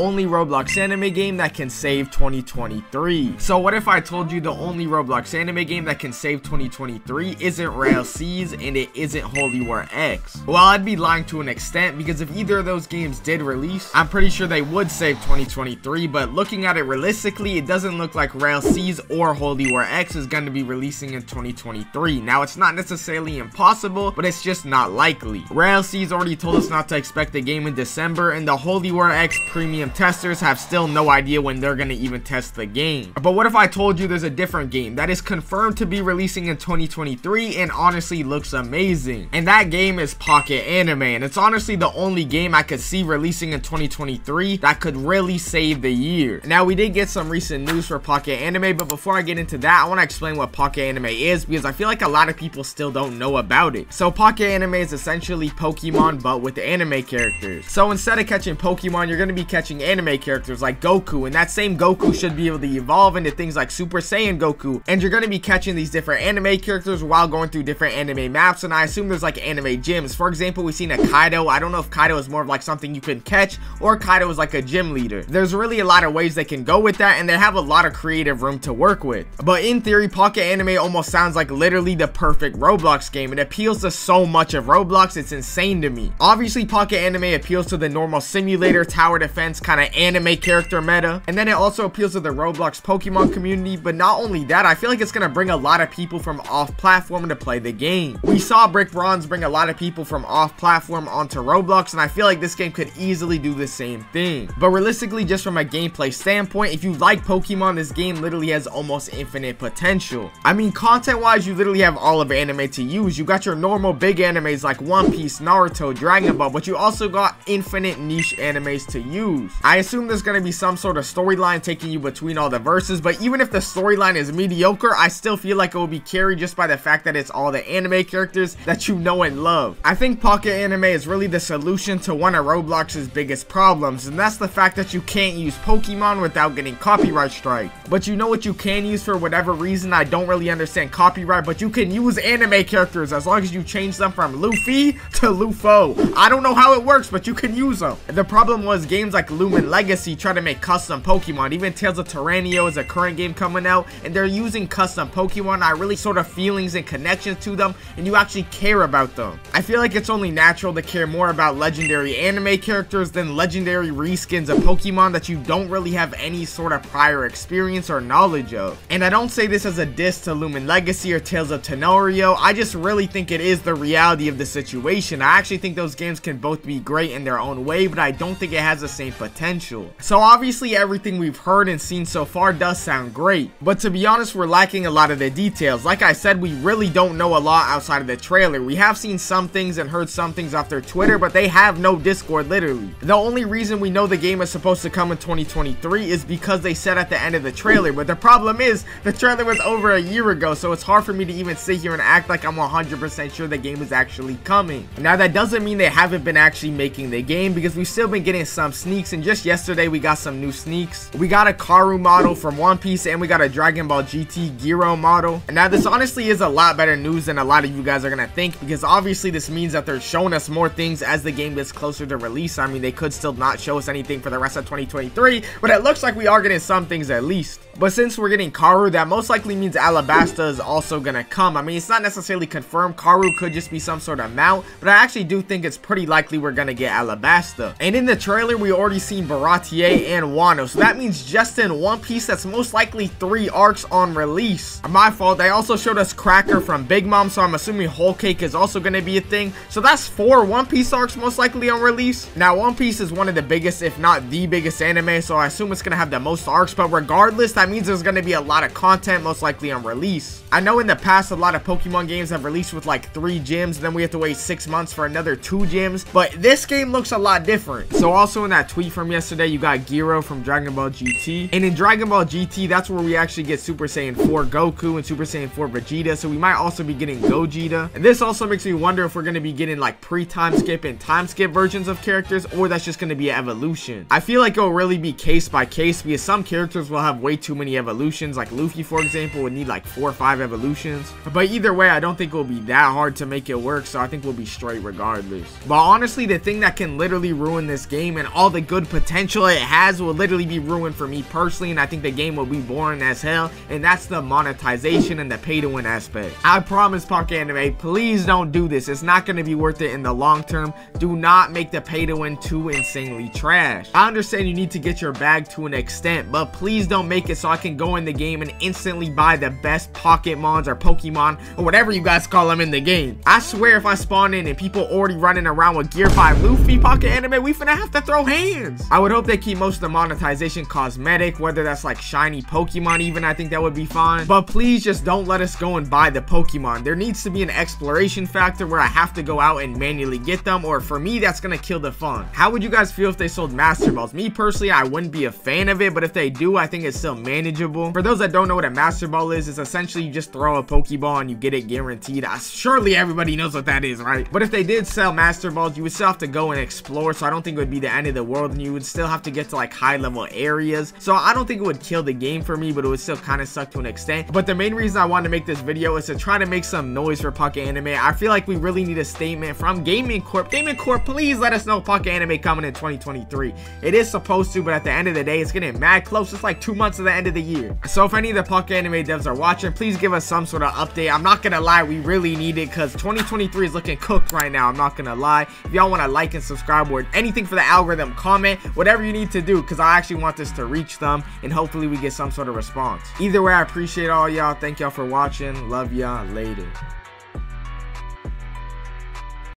only Roblox anime game that can save 2023. So what if I told you the only Roblox anime game that can save 2023 isn't Railseas and it isn't Holy War X? Well, I'd be lying to an extent, because if either of those games did release, I'm pretty sure they would save 2023, but looking at it realistically, it doesn't look like Railseas or Holy War X is going to be releasing in 2023. Now, it's not necessarily impossible, but it's just not likely. Railseas already told us not to expect the game in December, and the Holy War X premium testers have still no idea when they're going to even test the game. But what if I told you there's a different game that is confirmed to be releasing in 2023 and honestly looks amazing? And that game is Pocket Anime, and it's honestly the only game I could see releasing in 2023 that could really save the year. Now, we did get some recent news for Pocket Anime, but before I get into that, I want to explain what Pocket Anime is, because I feel like a lot of people still don't know about it. So Pocket Anime is essentially Pokemon, but with anime characters. So instead of catching Pokemon, you're going to be catching anime characters like Goku, and that same Goku should be able to evolve into things like Super Saiyan Goku, and you're going to be catching these different anime characters while going through different anime maps, and I assume there's like anime gyms. For example, we've seen a Kaido. I don't know if Kaido is more of like something you can catch, or Kaido is like a gym leader. There's really a lot of ways they can go with that, and they have a lot of creative room to work with. But in theory, Pocket Anime almost sounds like literally the perfect Roblox game. It appeals to so much of Roblox, it's insane to me. Obviously, Pocket Anime appeals to the normal simulator, tower defense kind of anime character meta, and then it also appeals to the Roblox Pokemon community. But not only that, I feel like it's going to bring a lot of people from off-platform to play the game. We saw Brick Bronze bring a lot of people from off-platform onto Roblox, and I feel like this game could easily do the same thing. But realistically, just from a gameplay standpoint, if you like Pokemon, this game literally has almost infinite potential. I mean, content-wise, you literally have all of anime to use. You got your normal big animes like One Piece, Naruto, Dragon Ball, but you also got infinite niche animes to use. I assume there's going to be some sort of storyline taking you between all the verses, but even if the storyline is mediocre, I still feel like it will be carried just by the fact that it's all the anime characters that you know and love. I think Pocket Anime is really the solution to one of Roblox's biggest problems, and that's the fact that you can't use Pokemon without getting copyright strike. But you know what you can use for whatever reason? I don't really understand copyright, but you can use anime characters as long as you change them from Luffy to Lufo. I don't know how it works, but you can use them. The problem was games like Lumen Legacy try to make custom Pokemon. Even Tales of Terranio is a current game coming out, and they're using custom Pokemon. I really sort of feelings and connections to them, and you actually care about them. I feel like it's only natural to care more about legendary anime characters than legendary reskins of Pokemon that you don't really have any sort of prior experience or knowledge of. And I don't say this as a diss to Lumen Legacy or Tales of Terranio. I just really think it is the reality of the situation. I actually think those games can both be great in their own way, but I don't think it has the same potential. So obviously everything we've heard and seen so far does sound great, but to be honest, we're lacking a lot of the details. Like I said, we really don't know a lot outside of the trailer. We have seen some things and heard some things off their Twitter, but they have no Discord literally. The only reason we know the game is supposed to come in 2023 is because they said at the end of the trailer, but the problem is the trailer was over a year ago, so it's hard for me to even sit here and act like I'm 100% sure the game is actually coming. Now, that doesn't mean they haven't been actually making the game, because we've still been getting some sneaks, and just yesterday we got some new sneaks. We got a Karu model from One Piece, and we got a Dragon Ball GT Giro model. And now this honestly is a lot better news than a lot of you guys are gonna think, because obviously this means that they're showing us more things as the game gets closer to release. I mean, they could still not show us anything for the rest of 2023, but it looks like we are getting some things at least. But since we're getting Karu, that most likely means Alabasta is also gonna come. I mean, it's not necessarily confirmed. Karu could just be some sort of mount, but I actually do think it's pretty likely we're gonna get Alabasta. And in the trailer, we already seen Baratier and Wano, so that means just in One Piece, that's most likely 3 arcs on release. My fault. They also showed us Cracker from Big Mom, so I'm assuming Whole Cake is also gonna be a thing. So that's 4 One Piece arcs most likely on release. Now, One Piece is one of the biggest, if not the biggest anime, so I assume it's gonna have the most arcs, but regardless, that means there's gonna be a lot of content most likely on release. I know in the past a lot of Pokemon games have released with like 3 gyms, then we have to wait 6 months for another 2 gyms, but this game looks a lot different. So also in that tweet from yesterday, you got Giro from Dragon Ball GT, and in Dragon Ball GT, that's where we actually get Super Saiyan 4 Goku and Super Saiyan 4 Vegeta, so we might also be getting Gogeta. And this also makes me wonder if we're going to be getting like pre-time skip and time skip versions of characters, or that's just going to be an evolution. I feel like it'll really be case by case, because some characters will have way too many evolutions. Like Luffy, for example, would need like 4 or 5 evolutions, but either way, I don't think it will be that hard to make it work, so I think we'll be straight regardless. But honestly, the thing that can literally ruin this game and all the good potential it has will literally be ruined for me personally, and I think the game will be boring as hell, and that's the monetization and the pay to win aspect. I promise, Pocket Anime, please don't do this. It's not going to be worth it in the long term. Do not make the pay to win too insanely trash. I understand you need to get your bag to an extent, but please don't make it so I can go in the game and instantly buy the best Pokémons or Pokemon or whatever you guys call them in the game. I swear if I spawn in and people already running around with Gear 5 Luffy, Pocket Anime, we finna have to throw hands. I would hope they keep most of the monetization cosmetic, whether that's like shiny Pokemon even. I think that would be fine, but please just don't let us go and buy the Pokemon. There needs to be an exploration factor where I have to go out and manually get them, or for me that's gonna kill the fun. How would you guys feel if they sold Master Balls? Me personally, I wouldn't be a fan of it, but if they do, I think it's still manageable. For those that don't know what a Master Ball is, it's essentially you just throw a Pokeball and you get it guaranteed. Surely everybody knows what that is, right? But if they did sell Master Balls, you would still have to go and explore, so I don't think it would be the end of the world, and you would still have to get to like high level areas. So I don't think it would kill the game for me, but it would still kind of suck to an extent. But the main reason I wanted to make this video is to try to make some noise for Pocket Anime. I feel like we really need a statement from Gaming Corp. Gaming Corp, please let us know Pocket Anime coming in 2023. It is supposed to, but at the end of the day, it's getting mad close. It's like 2 months to the end of the year. So if any of the Pocket Anime devs are watching, please give us some sort of update. I'm not gonna lie, we really need it because 2023 is looking cooked right now. I'm not gonna lie. If y'all want to like and subscribe or anything for the algorithm, comment, whatever you need to do, because I actually want this to reach them and hopefully we get some sort of response. Either way, I appreciate all y'all. Thank y'all for watching. Love y'all. Later.